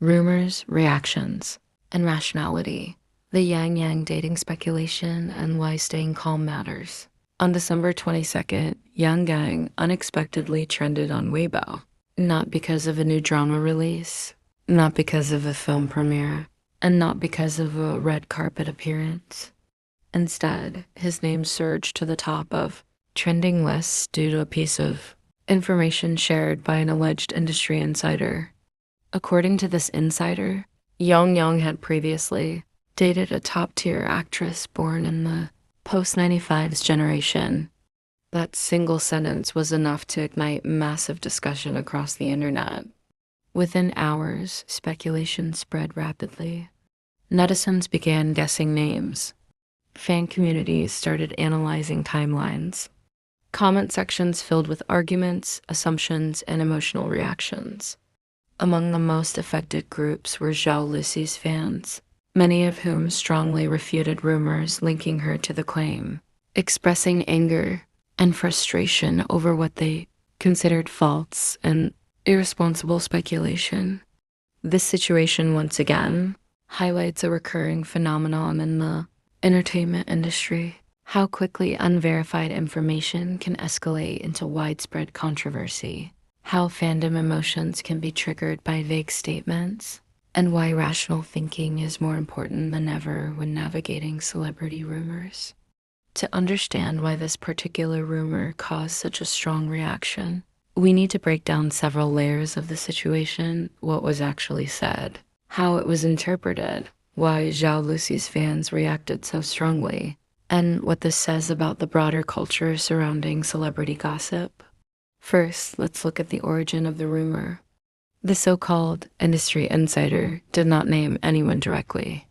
Rumors, reactions, and rationality. The Yang dating speculation and why staying calm matters. On December 22nd, Yang unexpectedly trended on Weibo. Not because of a new drama release, not because of a film premiere, and not because of a red carpet appearance. Instead, his name surged to the top of trending lists due to a piece of information shared by an alleged industry insider. According to this insider, Yang had previously dated a top-tier actress born in the post-95's generation. That single sentence was enough to ignite massive discussion across the internet. Within hours, speculation spread rapidly. Netizens began guessing names. Fan communities started analyzing timelines. Comment sections filled with arguments, assumptions, and emotional reactions. Among the most affected groups were Zhao Lusi's fans, many of whom strongly refuted rumors linking her to the claim, expressing anger and frustration over what they considered false and irresponsible speculation. This situation, once again, highlights a recurring phenomenon in the entertainment industry: how quickly unverified information can escalate into widespread controversy, how fandom emotions can be triggered by vague statements, and why rational thinking is more important than ever when navigating celebrity rumors. To understand why this particular rumor caused such a strong reaction, we need to break down several layers of the situation: what was actually said, how it was interpreted, why Zhao Lusi's fans reacted so strongly, and what this says about the broader culture surrounding celebrity gossip. First, let's look at the origin of the rumor. The so-called industry insider did not name anyone directly.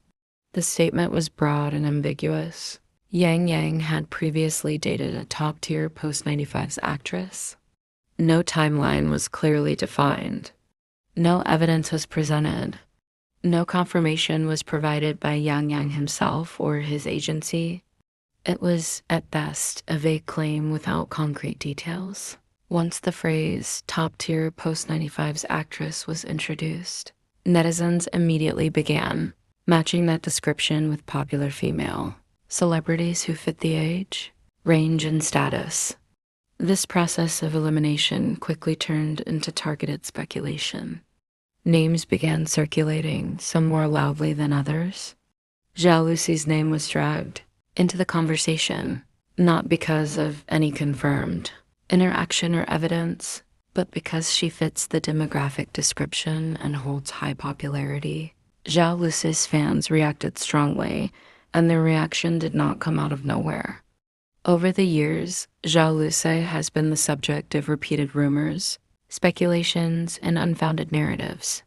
The statement was broad and ambiguous. Yang had previously dated a top-tier post-95's actress. No timeline was clearly defined. No evidence was presented. No confirmation was provided by Yang himself or his agency. It was, at best, a vague claim without concrete details. Once the phrase top-tier post-95's actress was introduced, netizens immediately began matching that description with popular female celebrities who fit the age, range, and status. This process of elimination quickly turned into targeted speculation. Names began circulating, some more loudly than others. Zhao Lusi's name was dragged into the conversation, not because of any confirmed interaction or evidence, but because she fits the demographic description and holds high popularity. Zhao Lusi's fans reacted strongly, and their reaction did not come out of nowhere. Over the years, Zhao Lusi has been the subject of repeated rumors, speculations, and unfounded narratives.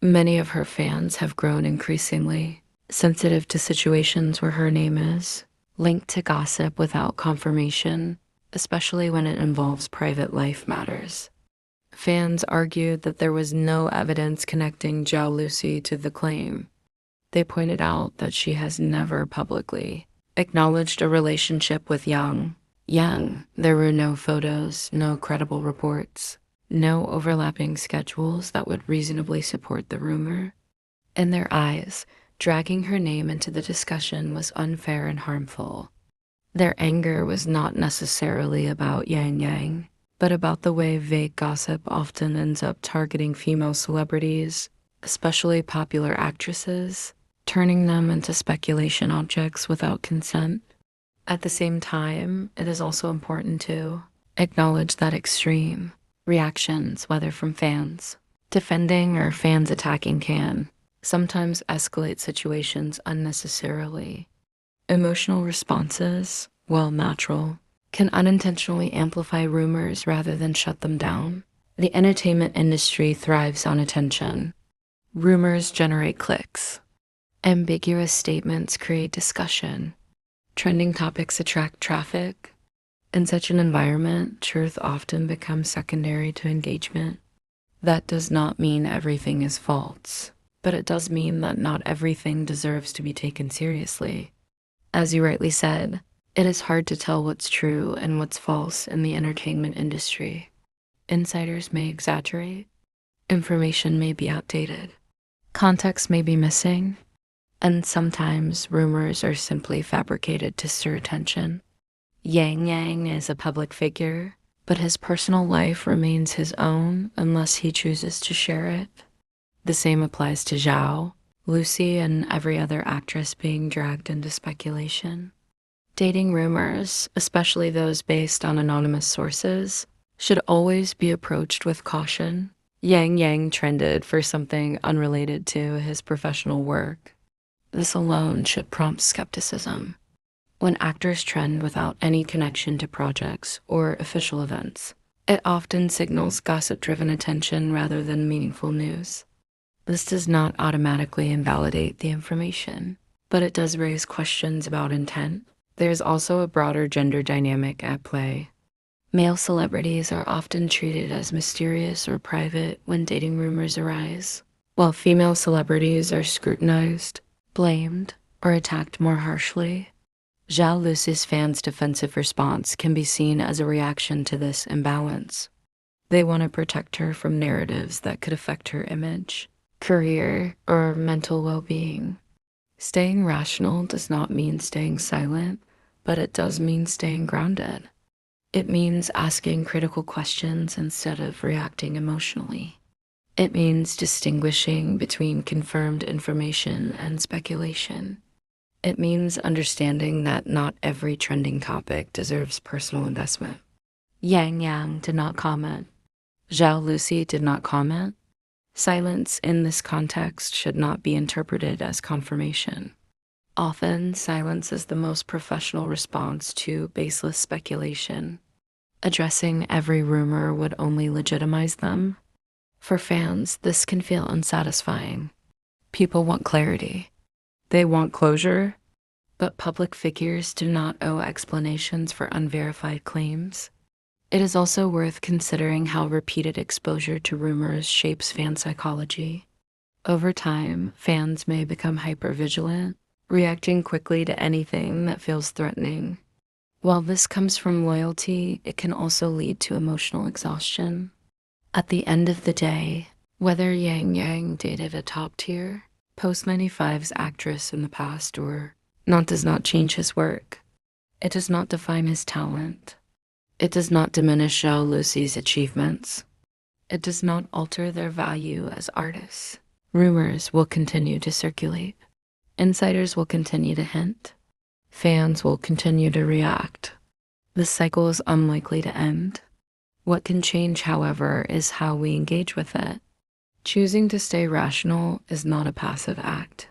Many of her fans have grown increasingly sensitive to situations where her name is linked to gossip without confirmation, especially when it involves private life matters. Fans argued that there was no evidence connecting Zhao Lusi to the claim. They pointed out that she has never publicly acknowledged a relationship with Yang. There were no photos, no credible reports, no overlapping schedules that would reasonably support the rumor. In their eyes, dragging her name into the discussion was unfair and harmful. Their anger was not necessarily about Yang, but about the way vague gossip often ends up targeting female celebrities, especially popular actresses, turning them into speculation objects without consent. At the same time, it is also important to acknowledge that extreme reactions, whether from fans defending or fans attacking, can sometimes escalate situations unnecessarily. Emotional responses, while natural, can unintentionally amplify rumors rather than shut them down. The entertainment industry thrives on attention. Rumors generate clicks. Ambiguous statements create discussion. Trending topics attract traffic. In such an environment, truth often becomes secondary to engagement. That does not mean everything is false, but it does mean that not everything deserves to be taken seriously. As you rightly said, it is hard to tell what's true and what's false in the entertainment industry. Insiders may exaggerate. Information may be outdated. Context may be missing, and sometimes rumors are simply fabricated to stir attention. Yang Yang is a public figure, but his personal life remains his own unless he chooses to share it. The same applies to Zhao, Lucy, and every other actress being dragged into speculation. Dating rumors, especially those based on anonymous sources, should always be approached with caution. Yang Yang trended for something unrelated to his professional work. This alone should prompt skepticism. When actors trend without any connection to projects or official events, it often signals gossip-driven attention rather than meaningful news. This does not automatically invalidate the information, but it does raise questions about intent. There's also a broader gender dynamic at play. Male celebrities are often treated as mysterious or private when dating rumors arise, while female celebrities are scrutinized, blamed, or attacked more harshly. Zhao Lusi's fans' defensive response can be seen as a reaction to this imbalance. They want to protect her from narratives that could affect her image, career, or mental well-being. Staying rational does not mean staying silent, but it does mean staying grounded. It means asking critical questions instead of reacting emotionally. It means distinguishing between confirmed information and speculation. It means understanding that not every trending topic deserves personal investment. Yang Yang did not comment. Zhao Lusi did not comment. Silence in this context should not be interpreted as confirmation. Often, silence is the most professional response to baseless speculation. Addressing every rumor would only legitimize them. For fans, this can feel unsatisfying. People want clarity. They want closure, but public figures do not owe explanations for unverified claims. It is also worth considering how repeated exposure to rumors shapes fan psychology. Over time, fans may become hypervigilant, reacting quickly to anything that feels threatening. While this comes from loyalty, it can also lead to emotional exhaustion. At the end of the day, whether Yang Yang dated a top-tier, post-95's actress in the past or not does not change his work. It does not define his talent. It does not diminish Zhao Lusi's achievements. It does not alter their value as artists. Rumors will continue to circulate. Insiders will continue to hint. Fans will continue to react. This cycle is unlikely to end. What can change, however, is how we engage with it. Choosing to stay rational is not a passive act.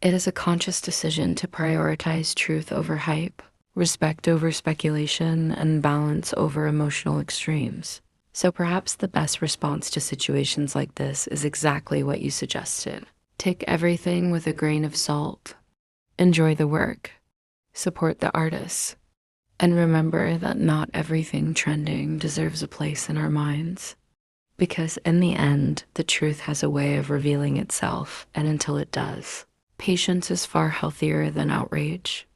It is a conscious decision to prioritize truth over hype, respect over speculation, and balance over emotional extremes. So perhaps the best response to situations like this is exactly what you suggested. Take everything with a grain of salt. Enjoy the work. Support the artists. And remember that not everything trending deserves a place in our minds. Because in the end, the truth has a way of revealing itself, and until it does, patience is far healthier than outrage.